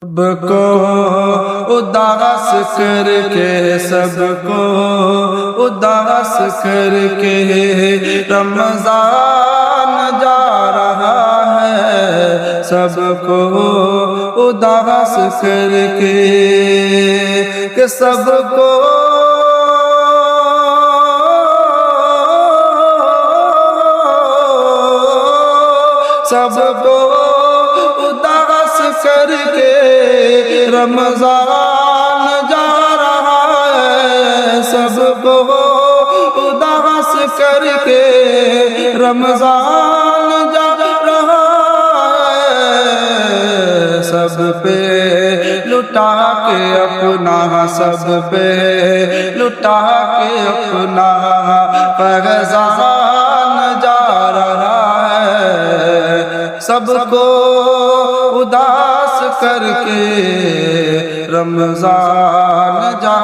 سب کو اداس کر کے، سب کو اداس کر کے رمضان جا رہا ہے، سب کو اداس کر کے، کہ سب کو اداس کر کے رمضان جا رہا ہے، سب کو اداس کر کے رمضان جا رہا ہے، سب پہ لٹا کے اپنا، سب پہ لٹا کے اپنا فیضان جا رہا ہے، سب کو اداس کر کے رمضان جا